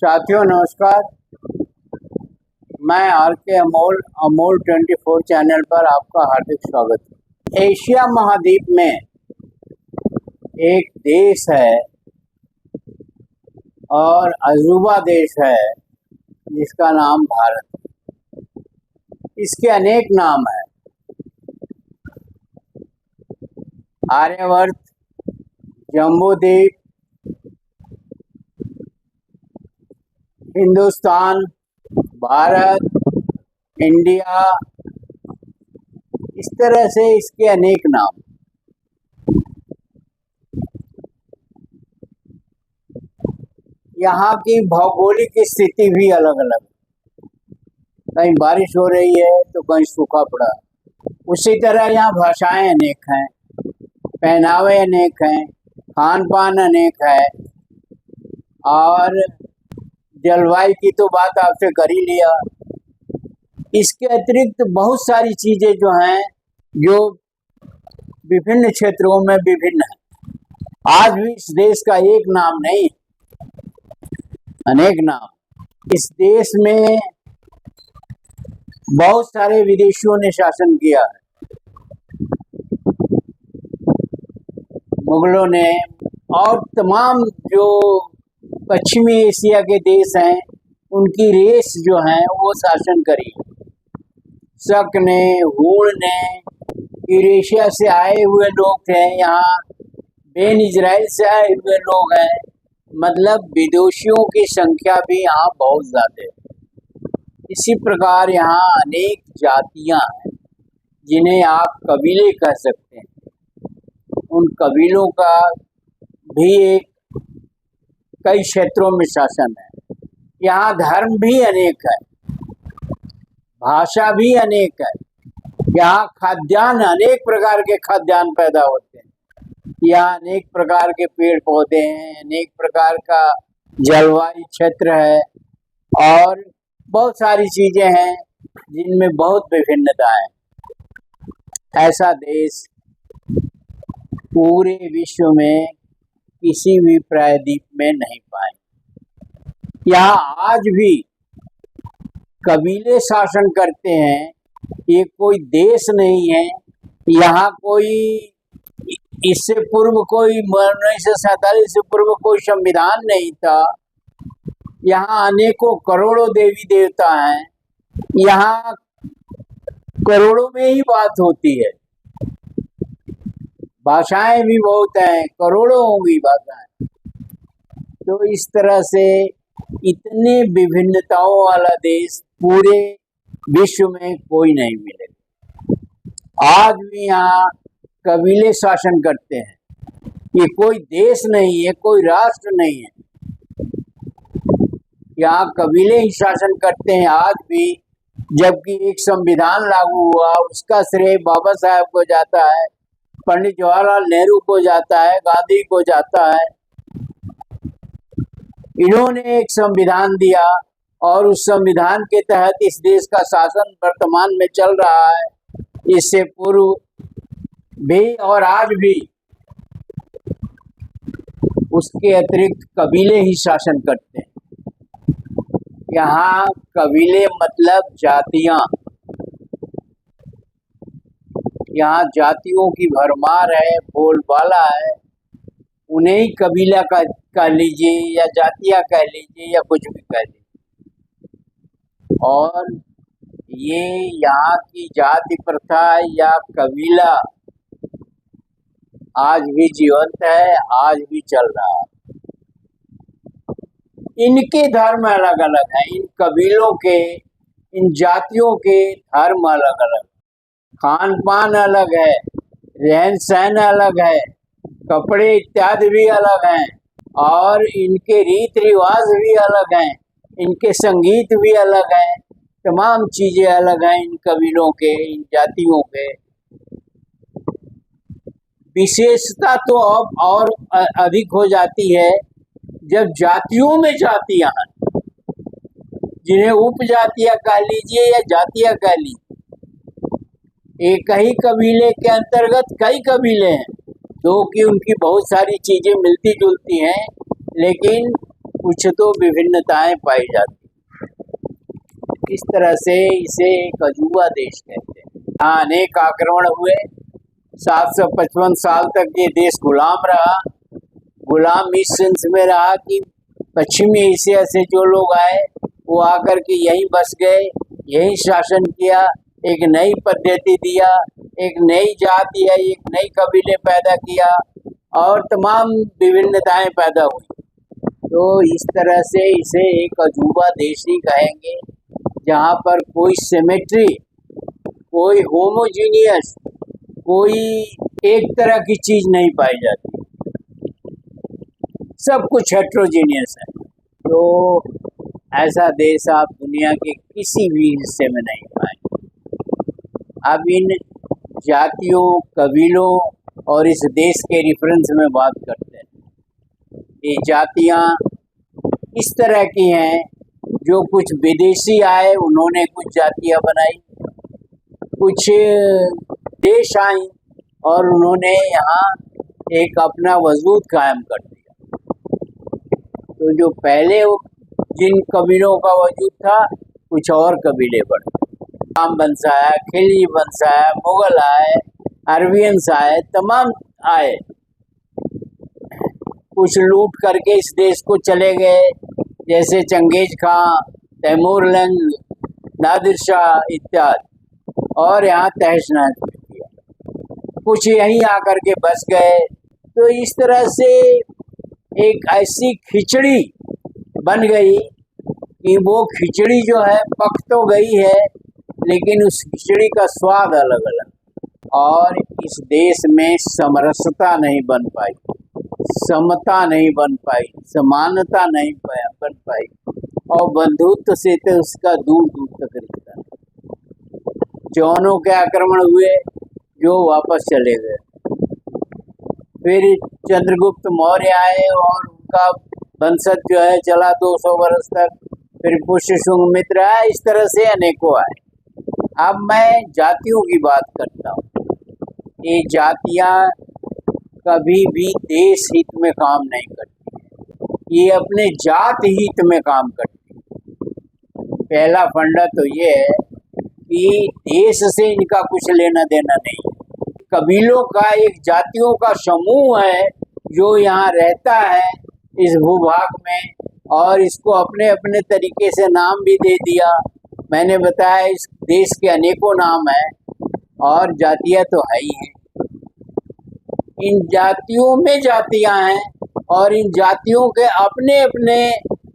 साथियों नमस्कार। मैं आर के अमोल 24 चैनल पर आपका हार्दिक स्वागत है। एशिया महाद्वीप में एक देश है और अजूबा देश है जिसका नाम भारत है। इसके अनेक नाम हैं। आर्यवर्त, जम्बूद्वीप, हिंदुस्तान, भारत, इंडिया, इस तरह से इसके अनेक नाम। यहाँ की भौगोलिक स्थिति भी अलग अलग, कहीं बारिश हो रही है तो कहीं सूखा पड़ा। उसी तरह यहाँ भाषाएं अनेक हैं, पहनावे अनेक हैं, खान पान अनेक है और जलवायु की तो बात आपसे कर ही लिया। इसके अतिरिक्त बहुत सारी चीजें जो हैं जो विभिन्न क्षेत्रों में विभिन्न है। आज भी इस देश का एक नाम नहीं, अनेक नाम। इस देश में बहुत सारे विदेशियों ने शासन किया है, मुगलों ने, और तमाम जो पश्चिमी एशिया के देश हैं उनकी रेस जो है वो शासन करी। शक ने, हूण ने, यूरेशिया से आए हुए लोग थे, यहाँ बेन इजराइल से आए हुए लोग हैं। मतलब विदेशियों की संख्या भी यहाँ बहुत ज़्यादा है। इसी प्रकार यहाँ अनेक जातियाँ हैं जिन्हें आप कबीले कह सकते हैं। उन कबीलों का भी एक कई क्षेत्रों में शासन है। यहाँ धर्म भी अनेक है, भाषा भी अनेक है। यहाँ खाद्यान्न, अनेक प्रकार के खाद्यान्न पैदा होते हैं। यहाँ अनेक प्रकार के पेड़ पौधे हैं, अनेक प्रकार का जलवायु क्षेत्र है और बहुत सारी चीजें हैं जिनमें बहुत विभिन्नता है। ऐसा देश पूरे विश्व में किसी भी प्रायद्वीप में नहीं पाए। यहाँ आज भी कबीले शासन करते हैं। ये कोई देश नहीं है। यहाँ कोई इससे पूर्व कोई 1947 से पूर्व कोई संविधान नहीं था। यहाँ अनेकों करोड़ों देवी देवता हैं। यहाँ करोड़ों में ही बात होती है। भाषाएं भी बहुत हैं, करोड़ों होंगी भाषाएं। तो इस तरह से इतने विभिन्नताओं वाला देश पूरे विश्व में कोई नहीं मिलेगा। आज भी यहाँ कबीले शासन करते हैं। ये कोई देश नहीं है, कोई राष्ट्र नहीं है। यहाँ कबीले ही शासन करते हैं आज भी। जबकि एक संविधान लागू हुआ, उसका श्रेय बाबा साहब को जाता है, पंडित जवाहरलाल नेहरू को जाता है, गांधी को जाता है। इन्होंने एक संविधान दिया और उस संविधान के तहत इस देश का शासन वर्तमान में चल रहा है। इससे पूर्व भी और आज भी उसके अतिरिक्त कबीले ही शासन करते हैं। यहाँ कबीले मतलब जातियां। यहाँ जातियों की भरमार है, बोलबाला है। उन्हें ही कबीला का कह लीजिए या जातिया कह लीजिए या कुछ भी कह लीजिए। और ये यहाँ की जाति प्रथा या कबीला आज भी जीवंत है, आज भी चल रहा है। इनके धर्म अलग अलग हैं। इन कबीलों के, इन जातियों के धर्म अलग अलग, खान पान अलग है, रहन सहन अलग है, कपड़े इत्यादि भी अलग हैं और इनके रीति रिवाज भी अलग हैं, इनके संगीत भी अलग हैं। तमाम चीजें अलग हैं इन कबीलों के, इन जातियों के। विशेषता तो अब और अधिक हो जाती है जब जातियों में जातियां हैं, जिन्हें उपजातियां कह लीजिए या जातियां कह लीजिए। एक ही कबीले के अंतर्गत कई कबीले हैं, जो कि उनकी बहुत सारी चीजें मिलती जुलती हैं, लेकिन कुछ तो विभिन्नताएं पाई जाती। इस तरह से इसे एक अजूबा देश कहते हैं। यहाँ अनेक आक्रमण हुए। 755 साल तक ये देश गुलाम रहा। गुलाम इस सेंस में रहा कि पश्चिमी एशिया से जो लोग आए वो आकर के यहीं बस गए, यहीं शासन किया, एक नई पद्धति दिया, एक नई जाति है, एक नई कबीले पैदा किया और तमाम विभिन्नताएं पैदा हुई। तो इस तरह से इसे एक अजूबा देश ही कहेंगे, जहाँ पर कोई सिमेट्री, कोई होमोजीनियस, कोई एक तरह की चीज नहीं पाई जाती, सब कुछ हेट्रोजीनियस है। तो ऐसा देश आप दुनिया के किसी भी हिस्से में नहीं पाएंगे। अब इन जातियों, कबीलों और इस देश के रेफरेंस में बात करते हैं। ये जातियाँ इस तरह की हैं, जो कुछ विदेशी आए उन्होंने कुछ जातियाँ बनाई, कुछ देश आई और उन्होंने यहाँ एक अपना वजूद कायम कर दिया। तो जो पहले जिन कबीलों का वजूद था, कुछ और कबीले बढ़े, राम वंश आया, खिलजी वंश आया, मुगल आए, अरबियंस आए, तमाम आए। कुछ लूट करके इस देश को चले गए, जैसे चंगेज खां, तैमूरलंग, नादिर शाह इत्यादि, और यहाँ तहस नहस किया। कुछ यहीं आकर के बस गए। तो इस तरह से एक ऐसी खिचड़ी बन गई कि वो खिचड़ी जो है पक तो गई है, लेकिन उस खिचड़ी का स्वाद अलग अलग, और इस देश में समरसता नहीं बन पाई, समता नहीं बन पाई, समानता नहीं बन पाई, और बंधुत्व से तो उसका दूर दूर तक रिश्ता है। जौनों के आक्रमण हुए, जो वापस चले गए। फिर चंद्रगुप्त मौर्य आए और उनका वंशज जो है चला 200 वर्ष तक। फिर पुष्यशुंग मित्र आए, इस तरह से अनेकों आए। अब मैं जातियों की बात करता हूँ। ये जातियाँ कभी भी देश हित में काम नहीं करती, ये अपने जात हित में काम करती। पहला फंडा तो ये है कि देश से इनका कुछ लेना देना नहीं। कबीलों का एक जातियों का समूह है जो यहाँ रहता है इस भूभाग में, और इसको अपने अपने तरीके से नाम भी दे दिया। मैंने बताया इस देश के अनेकों नाम हैं और जातियाँ तो है ही हैं। इन जातियों में जातियाँ हैं और इन जातियों के अपने अपने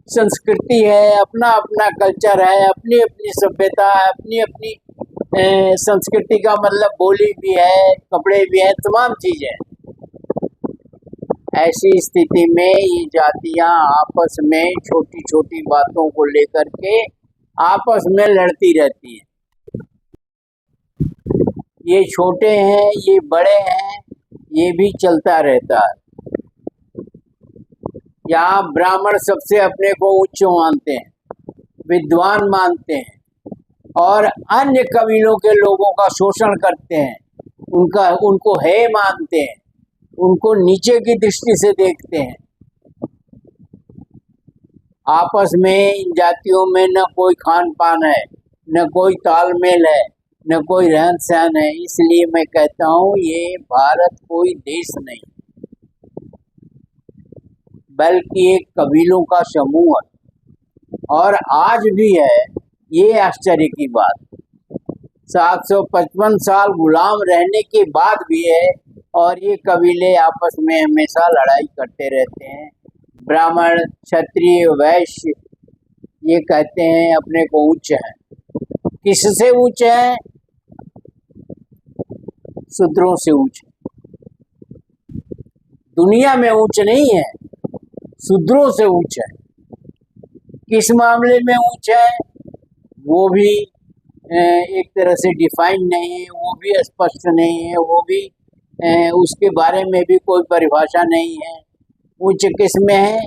संस्कृति है, अपना अपना कल्चर है, अपनी अपनी सभ्यता है, अपनी अपनी संस्कृति का मतलब बोली भी है, कपड़े भी हैं, तमाम चीजें। ऐसी स्थिति में ये जातियां आपस में छोटी छोटी बातों को लेकर के आपस में लड़ती रहती हैं। ये छोटे हैं, ये बड़े हैं, ये भी चलता रहता है। यहाँ ब्राह्मण सबसे अपने को उच्च मानते हैं, विद्वान मानते हैं, और अन्य कबीलों के लोगों का शोषण करते हैं, उनको है मानते हैं, उनको नीचे की दृष्टि से देखते हैं। आपस में इन जातियों में न कोई खान पान है, न कोई तालमेल है, न कोई रहन सहन है। इसलिए मैं कहता हूँ ये भारत कोई देश नहीं, बल्कि एक कबीलों का समूह है, और आज भी है। ये आश्चर्य की बात 755 साल गुलाम रहने के बाद भी है, और ये कबीले आपस में हमेशा लड़ाई करते रहते हैं। ब्राह्मण, क्षत्रिय, वैश्य ये कहते हैं अपने को उच्च है। किससे उच्च है? शूद्रों से उच्च। दुनिया में उच्च नहीं है, शूद्रों से उच्च है। किस मामले में उच्च है वो भी एक तरह से डिफाइन नहीं है, वो भी स्पष्ट नहीं है, वो भी उसके बारे में भी कोई परिभाषा नहीं है। उच्च किस में है?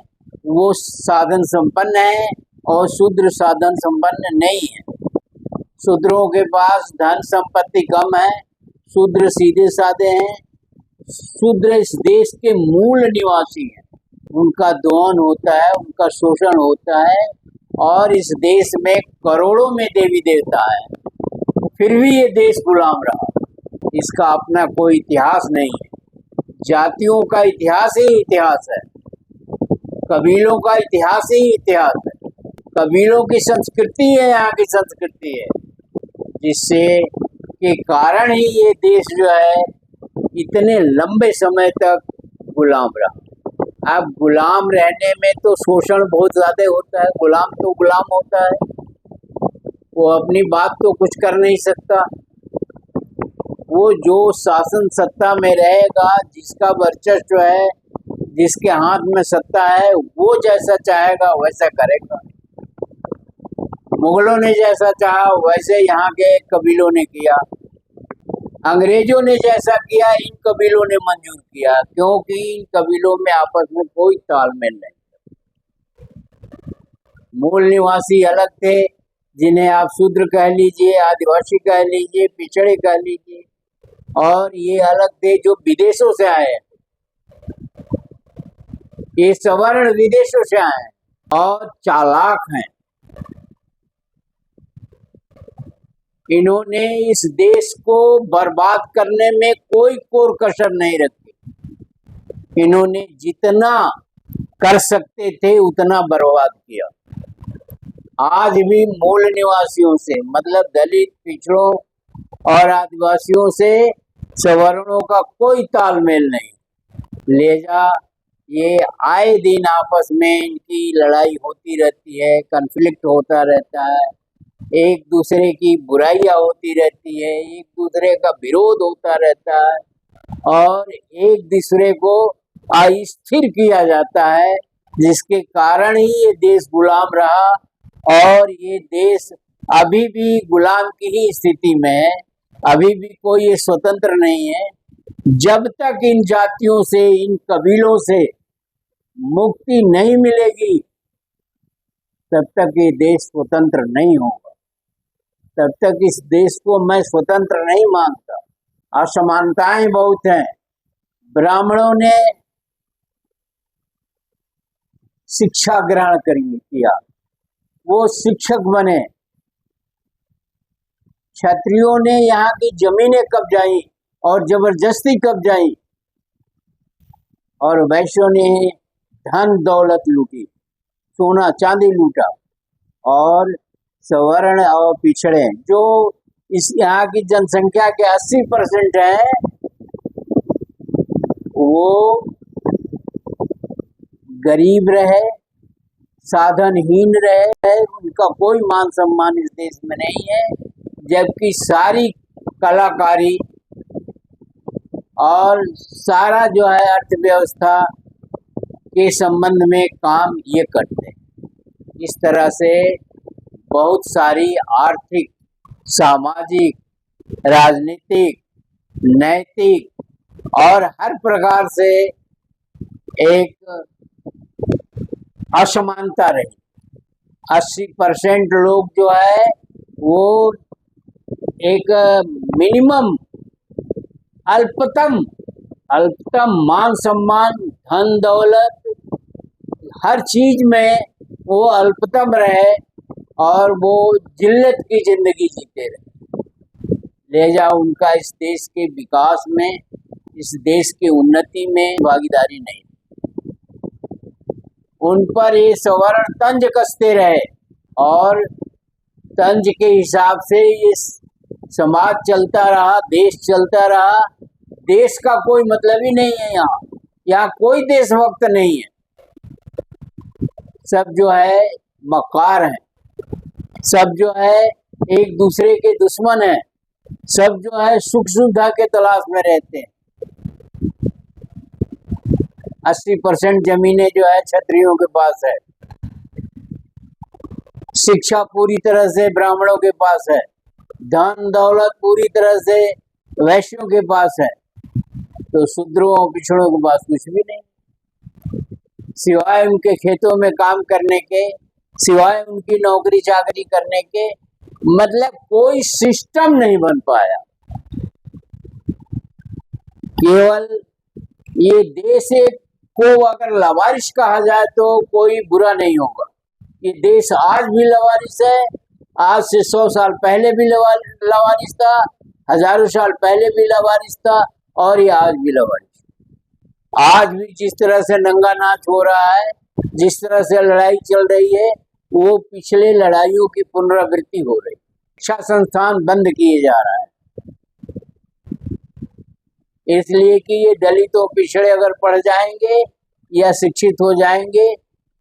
वो साधन संपन्न है और शूद्र साधन संपन्न नहीं है। शूद्रों के पास धन संपत्ति कम है, शूद्र सीधे साधे हैं। शूद्र इस देश के मूल निवासी हैं, उनका दोहन होता है, उनका शोषण होता है, और इस देश में करोड़ों में देवी देवता है, फिर भी ये देश गुलाम रहा। इसका अपना कोई इतिहास नहीं है। जातियों का इतिहास ही इतिहास है, कबीलों का इतिहास ही इतिहास है, कबीलों की संस्कृति है, यहाँ की संस्कृति है, जिससे के कारण ही ये देश जो है इतने लंबे समय तक गुलाम रहा। अब गुलाम रहने में तो शोषण बहुत ज्यादा होता है। गुलाम तो गुलाम होता है, वो अपनी बात तो कुछ कर नहीं सकता। वो जो शासन सत्ता में रहेगा, जिसका वर्चस्व है, जिसके हाथ में सत्ता है, वो जैसा चाहेगा वैसा करेगा। मुगलों ने जैसा चाहा वैसे यहाँ के कबीलों ने किया, अंग्रेजों ने जैसा किया इन कबीलों ने मंजूर किया, क्योंकि इन कबीलों में आपस में कोई तालमेल नहीं। मूल निवासी अलग थे, जिन्हें आप शूद्र कह लीजिए, आदिवासी कह लीजिए, पिछड़े कह लीजिए, और ये अलग थे जो विदेशों से आए। ये सवर्ण विदेशों से आए और चालाक हैं। इन्होंने इस देश को बर्बाद करने में कोई कोर कसर नहीं रखी। इन्होंने जितना कर सकते थे उतना बर्बाद किया। आज भी मूल निवासियों से, मतलब दलित, पिछड़ों और आदिवासियों से सवर्णों का कोई तालमेल नहीं। लिहाजा ये आए दिन आपस में इनकी लड़ाई होती रहती है, कन्फ्लिक्ट होता रहता है, एक दूसरे की बुराइयां होती रहती है, एक दूसरे का विरोध होता रहता है, और एक दूसरे को अस्थिर किया जाता है, जिसके कारण ही ये देश गुलाम रहा। और ये देश अभी भी गुलाम की ही स्थिति में है, अभी भी कोई ये स्वतंत्र नहीं है। जब तक इन जातियों से, इन कबीलों से मुक्ति नहीं मिलेगी, तब तक ये देश स्वतंत्र नहीं होगा। तब तक इस देश को मैं स्वतंत्र नहीं मानता। असमानताएं बहुत हैं। ब्राह्मणों ने शिक्षा ग्रहण किया, वो शिक्षक बने। क्षत्रियों ने यहाँ की जमीनें कब्जाई और जबरदस्ती कब्जाई, और वैश्यों ने धन दौलत लूटी, सोना चांदी लूटा। और सवर्ण और पिछड़े जो इस यहाँ की जनसंख्या के 80% है, वो गरीब रहे, साधनहीन रहे, उनका कोई मान सम्मान इस देश में नहीं है। जबकि सारी कलाकारी और सारा जो है अर्थव्यवस्था के संबंध में काम ये करते हैं। इस तरह से बहुत सारी आर्थिक, सामाजिक, राजनीतिक, नैतिक और हर प्रकार से एक असमानता रही। 80% लोग जो है वो एक मिनिमम अल्पतम मान सम्मान, धन दौलत, हर चीज में वो अल्पतम रहे और वो जिल्लत की जिंदगी जीते रहे। लिहाजा उनका इस देश के विकास में, इस देश की उन्नति में भागीदारी नहीं। उन पर ये सवर्ण तंज कसते रहे और तंज के हिसाब से ये समाज चलता रहा, देश चलता रहा। देश का कोई मतलब ही नहीं है। यहाँ कोई देशभक्त नहीं है। सब जो है मक्कार हैं, सब जो है एक दूसरे के दुश्मन हैं, सब जो है सुख सुविधा के तलाश में रहते हैं। 80% जमीनें जो है क्षत्रियों के पास है, शिक्षा पूरी तरह से ब्राह्मणों के पास है, धन दौलत पूरी तरह से वैश्यों के पास है, तो शूद्रों और पिछड़ों के पास कुछ भी नहीं, सिवाय उनके खेतों में काम करने के, सिवाय उनकी नौकरी चाकरी करने के। मतलब कोई सिस्टम नहीं बन पाया। केवल ये देश एक को अगर लावारिस कहा जाए तो कोई बुरा नहीं होगा। ये देश आज भी लावारिस है, आज से 100 साल पहले भी लावारिस था, हजारों साल पहले भी लावारिस था, और ये आज भी लावारिस। आज भी जिस तरह से नंगा नाच हो रहा है, जिस तरह से लड़ाई चल रही है, वो पिछले लड़ाइयों की पुनरावृत्ति हो रही। शिक्षा संस्थान बंद किए जा रहा है, इसलिए कि ये दलितों पिछड़े अगर पढ़ जाएंगे या शिक्षित हो जाएंगे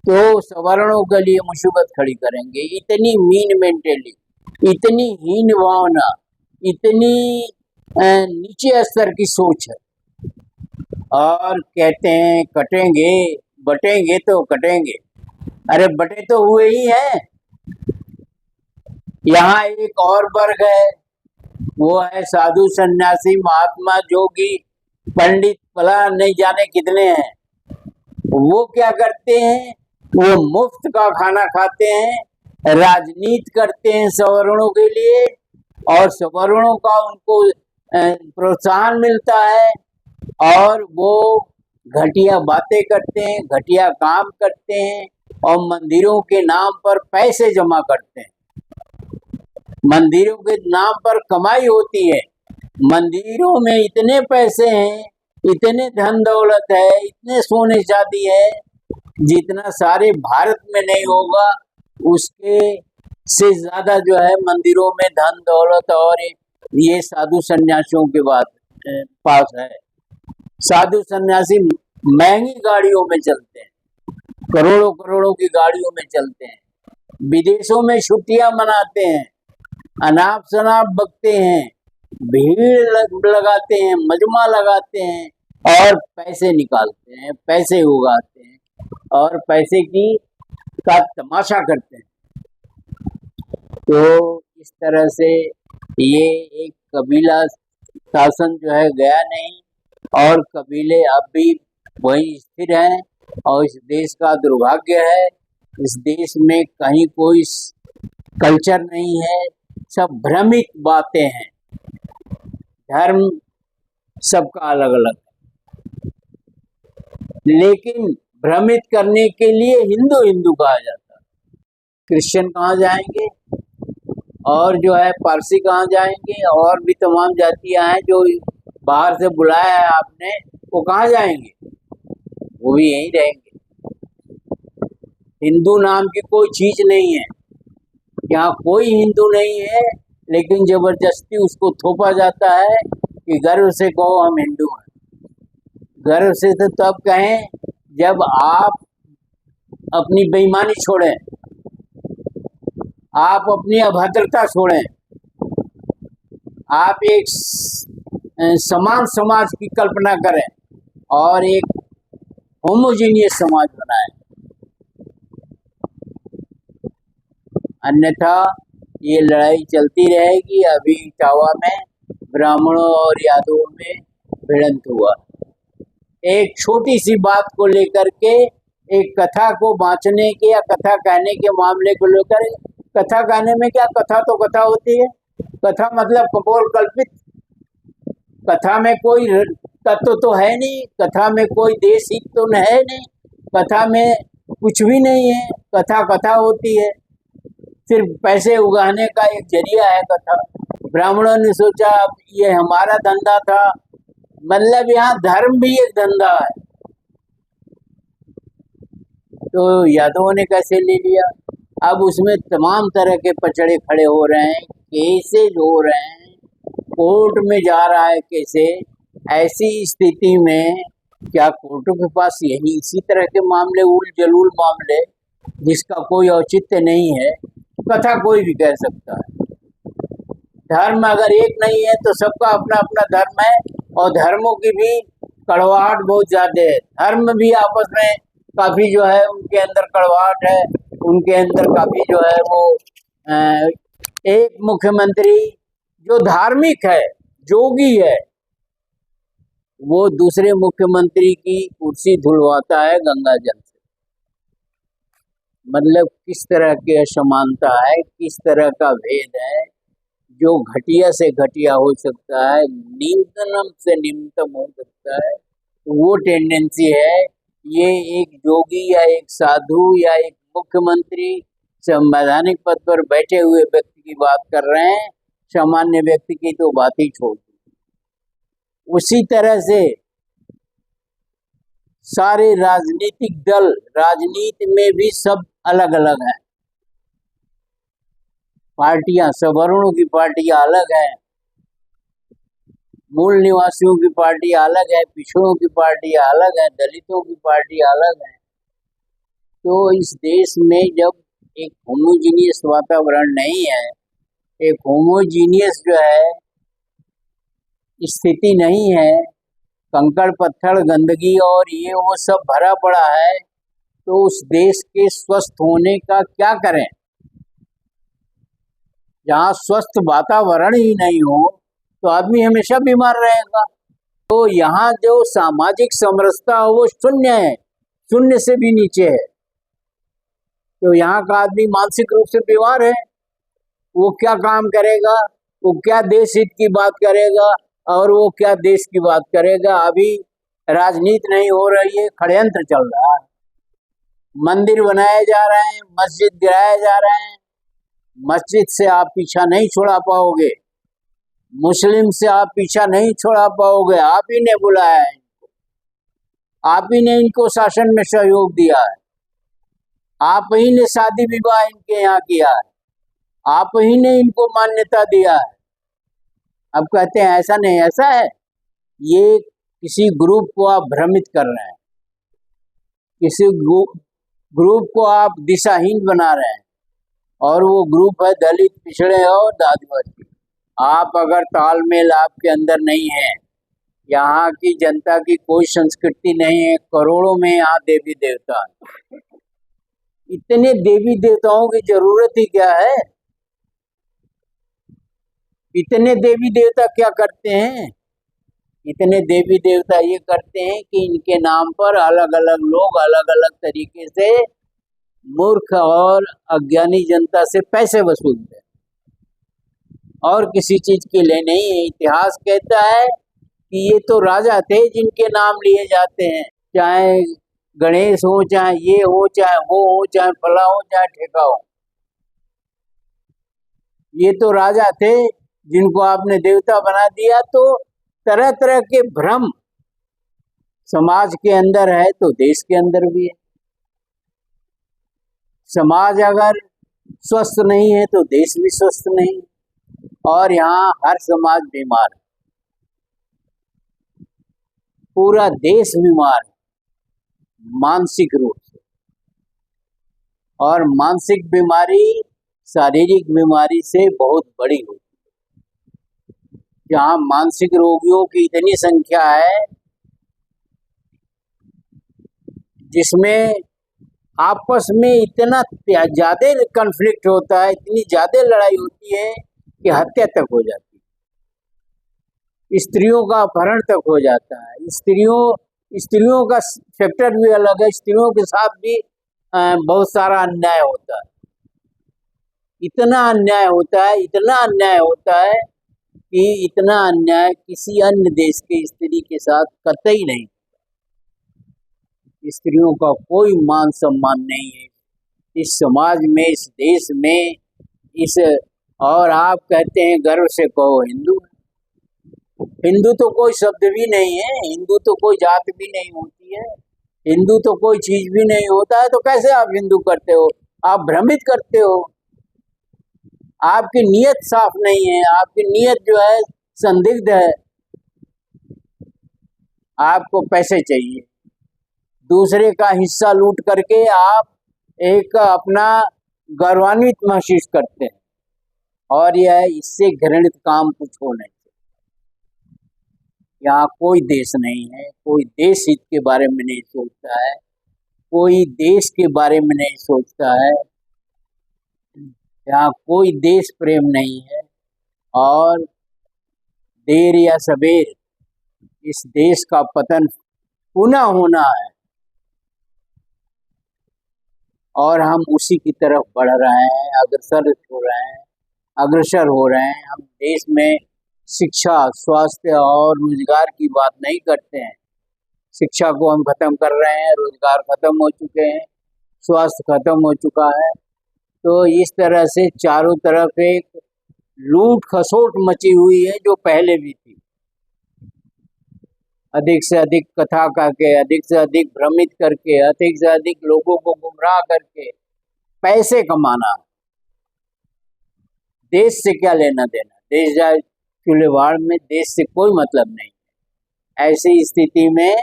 तो सवर्णों के लिए मुसीबत खड़ी करेंगे। इतनी मीन मेंटेलिटी, इतनी हीन भावना, इतनी नीचे स्तर की सोच है। और कहते हैं कटेंगे, बटेंगे तो कटेंगे। अरे बटे तो हुए ही हैं। यहाँ एक और वर्ग है, वो है साधु सन्यासी महात्मा जोगी पंडित, भला नहीं जाने कितने हैं। वो क्या करते हैं, वो मुफ्त का खाना खाते हैं, राजनीति करते हैं सवर्णों के लिए, और सवर्णों का उनको प्रोत्साहन मिलता है, और वो घटिया बातें करते हैं, घटिया काम करते हैं, और मंदिरों के नाम पर पैसे जमा करते हैं। मंदिरों के नाम पर कमाई होती है। मंदिरों में इतने पैसे हैं, इतने धन दौलत है, इतने सोने चांदी है, जितना सारे भारत में नहीं होगा, उसके से ज्यादा जो है मंदिरों में धन दौलत और ये साधु सन्यासियों के पास है। साधु सन्यासी महंगी गाड़ियों में चलते हैं, करोड़ों करोड़ों की गाड़ियों में चलते हैं, विदेशों में छुट्टियां मनाते हैं, अनाप शनाप बकते हैं, भीड़ लगाते हैं, मजमा लगाते हैं, और पैसे निकालते हैं, पैसे उगाते हैं, और पैसे का तमाशा करते हैं। तो इस तरह से ये एक कबीला शासन जो है गया नहीं, और कबीले अब भी वही स्थिर हैं, और इस देश का दुर्भाग्य है। इस देश में कहीं कोई कल्चर नहीं है, सब भ्रमित बातें हैं। धर्म सबका अलग अलग है, लेकिन भ्रमित करने के लिए हिंदू हिंदू कहा जाता है। क्रिश्चियन कहाँ जाएंगे, और जो है पारसी कहाँ जाएंगे, और भी तमाम जातियां हैं जो बाहर से बुलाया है आपने, वो कहाँ जाएंगे, वो भी यहीं रहेंगे। हिंदू नाम की कोई चीज नहीं है, यहाँ कोई हिंदू नहीं है, लेकिन जबरदस्ती उसको थोपा जाता है कि गर्व से कहो हम हिंदू हैं। गर्व से तो तब कहें जब आप अपनी बेईमानी छोड़ें, आप अपनी अभद्रता छोड़ें, आप एक समान समाज की कल्पना करें और एक होमोजीनियस समाज बनाएं। अन्यथा ये लड़ाई चलती रहेगी। अभी इटावा में ब्राह्मणों और यादवों में भिड़ंत हुआ, एक छोटी सी बात को लेकर के, एक कथा को बांचने के या कथा कहने के मामले को लेकर। कथा कहने में क्या, कथा तो कथा होती है, कथा मतलब कपोल कल्पित। कथा में कोई तत्व तो है नहीं, कथा में कोई देश हित तो है नहीं, कथा में कुछ भी नहीं है। कथा कथा होती है, सिर्फ पैसे उगाने का एक जरिया है कथा। ब्राह्मणों ने सोचा अब ये हमारा धंधा था, मतलब यहाँ धर्म भी एक धंधा है, तो यादवों ने कैसे ले लिया। अब उसमें तमाम तरह के पचड़े खड़े हो रहे हैं, केसेज हो रहे हैं, कोर्ट में जा रहा है कैसे। ऐसी स्थिति में क्या कोर्टों के पास यही इसी तरह के मामले, उल जलूल मामले जिसका कोई औचित्य नहीं है, कथा कोई भी कह सकता है। धर्म अगर एक नहीं है तो सबका अपना अपना धर्म है, और धर्मों की भी कड़वाहट बहुत ज्यादा है। धर्म भी आपस में काफी जो है उनके अंदर कड़वाहट है, उनके अंदर काफी जो है वो एक मुख्यमंत्री जो धार्मिक है, जोगी है, वो दूसरे मुख्यमंत्री की कुर्सी धुलवाता है गंगा जल से। मतलब किस तरह की असमानता है, किस तरह का भेद है, जो घटिया से घटिया हो सकता है, निम्नतम से निम्नतम हो सकता है। वो टेंडेंसी है ये एक जोगी या एक साधु या एक मुख्यमंत्री संवैधानिक पद पर बैठे हुए व्यक्ति की बात कर रहे हैं, सामान्य व्यक्ति की तो बात ही छोड़ दो। उसी तरह से सारे राजनीतिक दल, राजनीति में भी सब अलग अलग हैं। पार्टियां, सवर्णों की पार्टियां अलग है, मूल निवासियों की पार्टी अलग है, पिछड़ों की पार्टी अलग है, दलितों की पार्टी अलग है। तो इस देश में जब एक होमोजीनियस वातावरण नहीं है, एक होमोजीनियस जो है स्थिति नहीं है, कंकड़ पत्थर गंदगी और ये वो सब भरा पड़ा है, तो उस देश के स्वस्थ होने का क्या करें? जहाँ स्वस्थ वातावरण ही नहीं हो तो आदमी हमेशा बीमार रहेगा। तो यहाँ जो सामाजिक समरसता है वो शून्य है, शून्य से भी नीचे है। तो यहाँ का आदमी मानसिक रूप से बीमार है। वो क्या काम करेगा, वो क्या देश हित की बात करेगा और वो क्या देश की बात करेगा। अभी राजनीति नहीं हो रही है, षड्यंत्र चल रहा है। मंदिर बनाए जा रहे हैं, मस्जिद गिराए जा रहे हैं। मस्जिद से आप पीछा नहीं छुड़ा पाओगे, मुस्लिम से आप पीछा नहीं छोड़ा पाओगे। आप ही ने बुलाया है इनको, आप ही ने इनको शासन में सहयोग दिया है, आप ही ने शादी विवाह इनके यहाँ किया है, आप ही ने इनको मान्यता दिया है। अब कहते हैं ऐसा नहीं, ऐसा है। ये किसी ग्रुप को आप भ्रमित कर रहे हैं, किसी ग्रुप को आप दिशाहीन बना रहे हैं, और वो ग्रुप है दलित, पिछड़े और आदिवासी। आप अगर तालमेल आपके अंदर नहीं है, यहाँ की जनता की कोई संस्कृति नहीं है, करोड़ों में यहाँ देवी देवता है। इतने देवी देवताओं की जरूरत ही क्या है? इतने देवी देवता क्या करते हैं? इतने देवी देवता ये करते हैं कि इनके नाम पर अलग अलग लोग अलग अलग तरीके से मूर्ख और अज्ञानी जनता से पैसे वसूलते हैं, और किसी चीज के लिए नहीं है। इतिहास कहता है कि ये तो राजा थे जिनके नाम लिए जाते हैं, चाहे गणेश हो, चाहे ये हो, चाहे वो हो, चाहे फला हो, चाहे ठेका हो। ये तो राजा थे जिनको आपने देवता बना दिया। तो तरह तरह के भ्रम समाज के अंदर है तो देश के अंदर भी है। समाज अगर स्वस्थ नहीं है तो देश भी स्वस्थ नहीं, और यहाँ हर समाज बीमार है, पूरा देश बीमार है मानसिक रूप से। और मानसिक बीमारी शारीरिक बीमारी से बहुत बड़ी होती है। जहाँ मानसिक रोगियों की इतनी संख्या है, जिसमें आपस में इतना ज्यादा कॉन्फ्लिक्ट होता है, इतनी ज्यादा लड़ाई होती है कि हत्या तक हो जाती है, स्त्रियों का अपहरण तक हो जाता है। स्त्रियों का फैक्टर भी अलग है, स्त्रियों के साथ भी बहुत सारा अन्याय होता है। इतना अन्याय होता है, इतना अन्याय होता है कि इतना अन्याय किसी अन्य देश के स्त्री के साथ कतई नहीं। स्त्रियों का कोई मान सम्मान नहीं है इस समाज में, इस देश में, इस। और आप कहते हैं गर्व से कहो हिंदू। हिंदू तो कोई शब्द भी नहीं है, हिंदू तो कोई जात भी नहीं होती है, हिंदू तो कोई चीज भी नहीं होता है। तो कैसे आप हिंदू करते हो? आप भ्रमित करते हो। आपकी नीयत साफ नहीं है, आपकी नीयत जो है संदिग्ध है। आपको पैसे चाहिए, दूसरे का हिस्सा लूट करके आप एक अपना गौरवान्वित महसूस करते हैं, और यह इससे घृणित काम कुछ हो नहीं। यहाँ कोई देश नहीं है, कोई देश हित के बारे में नहीं सोचता है, कोई देश के बारे में नहीं सोचता है, यहाँ कोई देश प्रेम नहीं है। और देर या सवेर इस देश का पतन पुनः होना है, और हम उसी की तरफ बढ़ रहे हैं, अग्रसर हो रहे हैं। हम देश में शिक्षा, स्वास्थ्य और रोजगार की बात नहीं करते हैं, शिक्षा को हम खत्म कर रहे हैं, रोजगार खत्म हो चुके हैं, स्वास्थ्य खत्म हो चुका है। तो इस तरह से चारों तरफ एक लूट खसोट मची हुई है जो पहले भी थी। अधिक से अधिक कथा करके, अधिक से अधिक भ्रमित करके, अधिक से अधिक लोगों को गुमराह करके पैसे कमाना, देश से क्या लेना देना, देश जाए चूल्हेवाड़ में, देश से कोई मतलब नहीं। ऐसी स्थिति में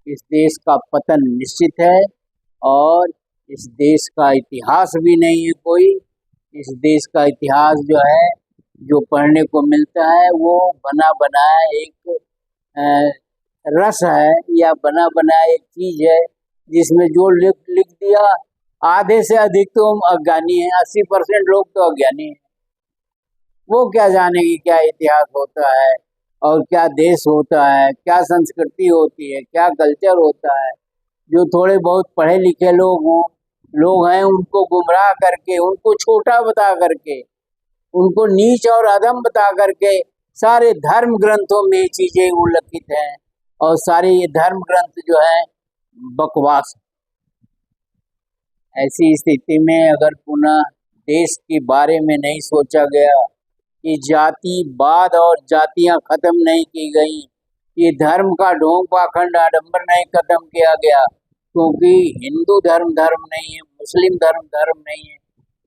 इस देश का पतन निश्चित है और इस देश का इतिहास भी नहीं है कोई। इस देश का इतिहास जो है, जो पढ़ने को मिलता है, वो बना बनाया एक रस है या बना बनाया एक चीज है जिसमें जो लिख दिया। आधे से अधिक तो हम अज्ञानी हैं, 80% लोग तो अज्ञानी हैं। वो क्या जानेगी क्या इतिहास होता है और क्या देश होता है, क्या संस्कृति होती है, क्या कल्चर होता है। जो थोड़े बहुत पढ़े लिखे लोग हैं, उनको गुमराह करके, उनको छोटा बता करके, उनको नीच और अधम बता करके सारे धर्म ग्रंथों में चीजें उल्लिखित हैं और सारे ये धर्म ग्रंथ जो है बकवास। ऐसी स्थिति में अगर पुनः देश के बारे में नहीं सोचा गया कि जातिवाद और जातियां खत्म नहीं की गई, ये धर्म का ढोंग पाखंड आडंबर नहीं खत्म किया गया, क्योंकि हिंदू धर्म नहीं है, मुस्लिम धर्म नहीं है,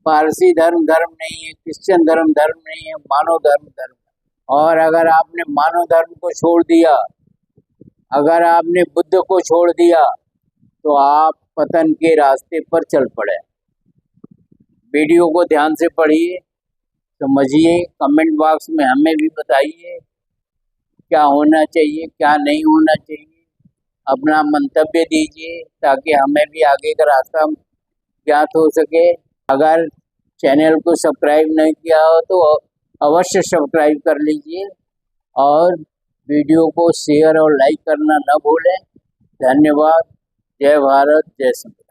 पारसी धर्म नहीं है, क्रिश्चियन धर्म नहीं है, मानव धर्म। और अगर आपने मानव धर्म को छोड़ दिया, अगर आपने बुद्ध को छोड़ दिया, तो आप पतन के रास्ते पर चल पड़े। वीडियो को ध्यान से पढ़िए, समझिए, कमेंट बॉक्स में हमें भी बताइए क्या होना चाहिए, क्या नहीं होना चाहिए। अपना मंतव्य दीजिए ताकि हमें भी आगे का रास्ता ज्ञात हो सके। अगर चैनल को सब्सक्राइब नहीं किया हो तो अवश्य सब्सक्राइब कर लीजिए और वीडियो को शेयर और लाइक करना न भूलें। धन्यवाद। जय भारत, जय संविधान।